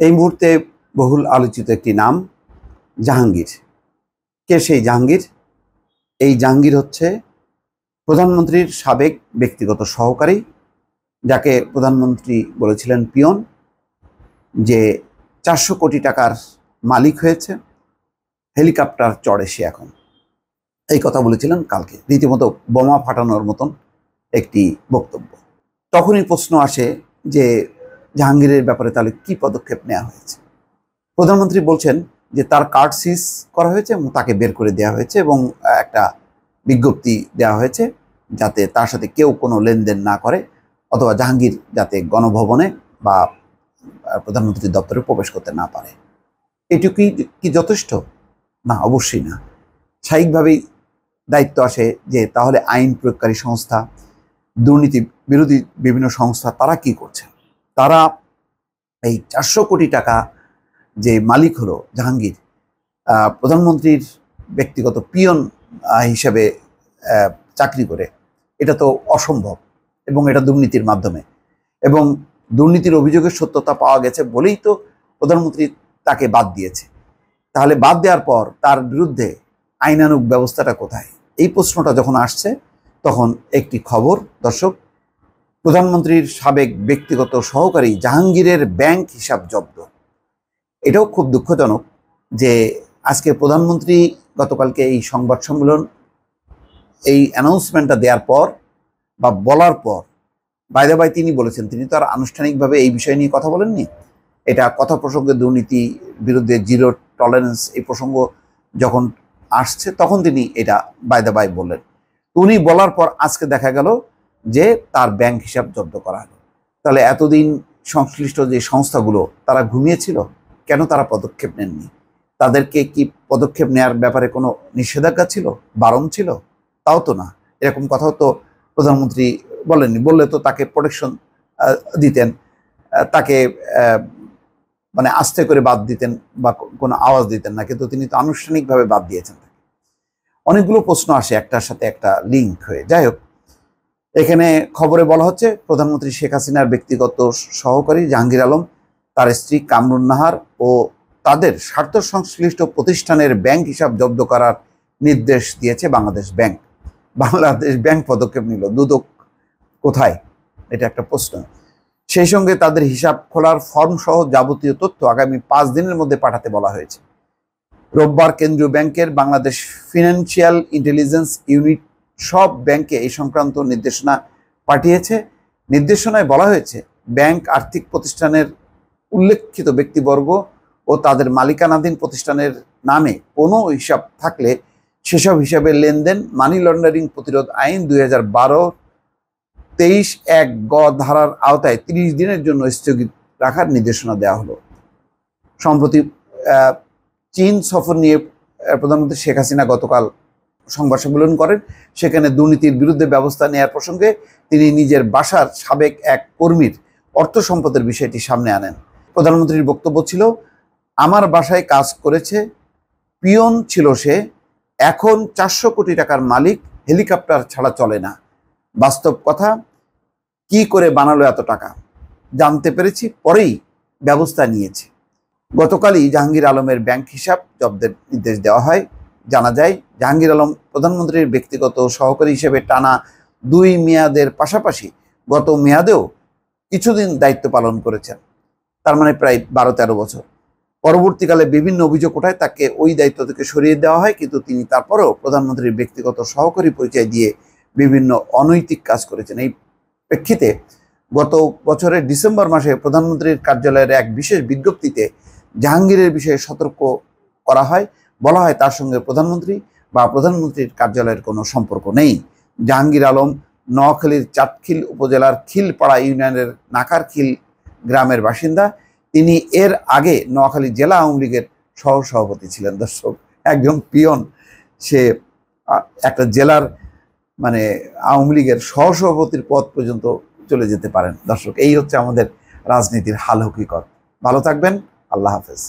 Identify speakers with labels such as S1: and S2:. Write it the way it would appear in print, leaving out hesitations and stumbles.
S1: এই মুহূর্তে বহুল আলোচিত একটি নাম জাহাঙ্গীর। কে সেই জাহাঙ্গীর? এই জাহাঙ্গীর হচ্ছে প্রধানমন্ত্রীর সাবেক ব্যক্তিগত সহকারী, যাকে প্রধানমন্ত্রী বলেছিলেন পিয়ন, যে 400 কোটি টাকার মালিক হয়েছে, হেলিকপ্টার চড়ে সে এখন। এই কথা বলেছিলেন কালকে, রীতিমতো বোমা ফাটানোর মতন একটি বক্তব্য। তখনই প্রশ্ন আসে যে জাহাঙ্গীরের ব্যাপারে তাহলে কি পদক্ষেপ নেওয়া হয়েছে। প্রধানমন্ত্রী বলছেন যে তার কার্ড সিজ করা হয়েছে এবং তাকে বের করে দেওয়া হয়েছে এবং একটা বিজ্ঞপ্তি দেওয়া হয়েছে যাতে তার সাথে কেউ কোনো লেনদেন না করে, অথবা জাহাঙ্গীর যাতে গণভবনে বা প্রধানমন্ত্রীর দপ্তরে প্রবেশ করতে না পারে। এটুকুই কি যথেষ্ট? না, অবশ্যই না। স্বাভাবিকভাবেই দায়িত্ব আসে যে তাহলে আইন প্রয়োগকারী সংস্থা, দুর্নীতি বিরোধী বিভিন্ন সংস্থা, তারা কি করছে? তারা এই 400 কোটি টাকা যে মালিক হলো জাহাঙ্গীর, প্রধানমন্ত্রীর ব্যক্তিগত পিয়ন হিসেবে চাকরি করে, এটা তো অসম্ভব এবং এটা দুর্নীতির মাধ্যমে, এবং দুর্নীতির অভিযোগের সত্যতা পাওয়া গেছে বলেই তো প্রধানমন্ত্রী তাকে বাদ দিয়েছে। তাহলে বাদ দেওয়ার পর তার বিরুদ্ধে আইনানুগ ব্যবস্থাটা কোথায়? এই প্রশ্নটা যখন আসছে তখন একটি খবর, দর্শক, প্রধানমন্ত্রীর সাবেক ব্যক্তিগত সহকারী জাহাঙ্গীরের ব্যাংক হিসাব জব্দ। এটাও খুব দুঃখজনক যে আজকে প্রধানমন্ত্রী গতকালকে এই সংবাদ সম্মেলন, এই অ্যানাউন্সমেন্টটা দেওয়ার পর বা বলার পর, বাইরে বাই তিনি বলেছেন, তিনি তো আর আনুষ্ঠানিকভাবে এই বিষয় নিয়ে কথা বলেননি। এটা কথা প্রসঙ্গে দুর্নীতি বিরুদ্ধে জিরো টলারেন্স এই প্রসঙ্গ যখন আসছে তখন তিনি এটা বাইরে বাই বললেন। উনি বলার পর আজকে দেখা গেল যে তার ব্যাংক হিসাব জব্দ করা হলো। তাহলে এতদিন সংশ্লিষ্ট যে সংস্থাগুলো তারা ঘুমিয়েছিল, কেন তারা পদক্ষেপ নেননি? তাদেরকে কি পদক্ষেপ নেওয়ার ব্যাপারে কোনো নিষেধাজ্ঞা ছিল, বারণ ছিল? তাও তো না। এরকম কথাও তো প্রধানমন্ত্রী বলেননি। বললে তো তাকে প্রোটেকশন দিতেন, তাকে মানে আস্তে করে বাদ দিতেন বা কোনো আওয়াজ দিতেন না, কিন্তু তিনি তো আনুষ্ঠানিকভাবে বাদ দিয়েছেন। অনেকগুলো প্রশ্ন আসে একটার সাথে একটা লিঙ্ক হয়ে। যাই হোক, এখানে খবরে বলা হচ্ছে প্রধানমন্ত্রী শেখ হাসিনার ব্যক্তিগত সহকারী জাহাঙ্গীর আলম, তার স্ত্রী কামরুন নাহার ও তাদের স্বার্থ সংশ্লিষ্ট প্রতিষ্ঠানের ব্যাংক হিসাব জব্দ করার নির্দেশ দিয়েছে বাংলাদেশ ব্যাংক। বাংলাদেশ ব্যাংক পদক্ষেপ নিল, দুদক কোথায়? এটা একটা প্রশ্ন। সেই সঙ্গে তাদের হিসাব খোলার ফর্ম সহ যাবতীয় তথ্য আগামী 5 দিনের মধ্যে পাঠাতে বলা হয়েছে। রোববার কেন্দ্রীয় ব্যাংকের বাংলাদেশ ফিনান্সিয়াল ইন্টেলিজেন্স ইউনিট সব ব্যাংকে এই সংক্রান্ত নির্দেশনা পাঠিয়েছে। নির্দেশনায় বলা হয়েছে, ব্যাংক আর্থিক প্রতিষ্ঠানের উল্লেখিত ব্যক্তিবর্গ ও তাদের মালিকানাধীন প্রতিষ্ঠানের নামে কোনো হিসাব থাকলে সেসব হিসাবে লেনদেন মানি লন্ডারিং প্রতিরোধ আইন 2012-23-1 গ ধারার আওতায় 30 দিনের জন্য স্থগিত রাখার নির্দেশনা দেওয়া হলো। সম্প্রতি চীন সফর নিয়ে প্রধানমন্ত্রী শেখ হাসিনা গতকাল সংবাদ সম্মেলন করেন। সেখানে দুর্নীতির বিরুদ্ধে ব্যবস্থা নেওয়ার প্রসঙ্গে তিনি নিজের বাসার সাবেক এক কর্মীর অর্থ সম্পদের বিষয়টি সামনে আনেন। প্রধানমন্ত্রীর বক্তব্য ছিল, আমার বাসায় কাজ করেছে, পিয়ন ছিল সে, এখন 400 কোটি টাকার মালিক, হেলিকপ্টার ছাড়া চলে না। বাস্তব কথা, কি করে বানালো এত টাকা জানতে পেরেছি, পরেই ব্যবস্থা নিয়েছি। গতকালই জাহাঙ্গীর আলমের ব্যাংক হিসাব জব্দের নির্দেশ দেওয়া হয়। জানা যায়, জাহাঙ্গীর আলম প্রধানমন্ত্রীর ব্যক্তিগত সহকারী হিসেবে টানা 2 মেয়াদের পাশাপাশি গত মেয়াদেও কিছুদিন দায়িত্ব পালন করেছেন, তার মানে প্রায় 12-13 বছর। পরবর্তীকালে বিভিন্ন অভিযোগ ওঠায় তাকে ওই দায়িত্ব থেকে সরিয়ে দেওয়া হয়, কিন্তু তিনি তারপরেও প্রধানমন্ত্রীর ব্যক্তিগত সহকারী পরিচয় দিয়ে বিভিন্ন অনৈতিক কাজ করেছেন। এই প্রেক্ষিতে গত বছরের ডিসেম্বর মাসে প্রধানমন্ত্রীর কার্যালয়ের এক বিশেষ বিজ্ঞপ্তিতে জাহাঙ্গীরের বিষয়ে সতর্ক করা হয়। বলা হয়, তার সঙ্গে প্রধানমন্ত্রী বা প্রধানমন্ত্রীর কার্যালয়ের কোনো সম্পর্ক নেই। জাহাঙ্গীর আলম নোয়াখালীর চাটখিল উপজেলার খিলপাড়া ইউনিয়নের নাকারখিল গ্রামের বাসিন্দা। তিনি এর আগে নোয়াখালী জেলা আওয়ামী লীগের সহসভাপতি ছিলেন। দর্শক, একজন পিয়ন সে একটা জেলার মানে আওয়ামী লীগের সহসভাপতির পদ পর্যন্ত চলে যেতে পারেন। দর্শক, এই হচ্ছে আমাদের রাজনীতির হাল হকিকত। ভালো থাকবেন, আল্লাহ হাফেজ।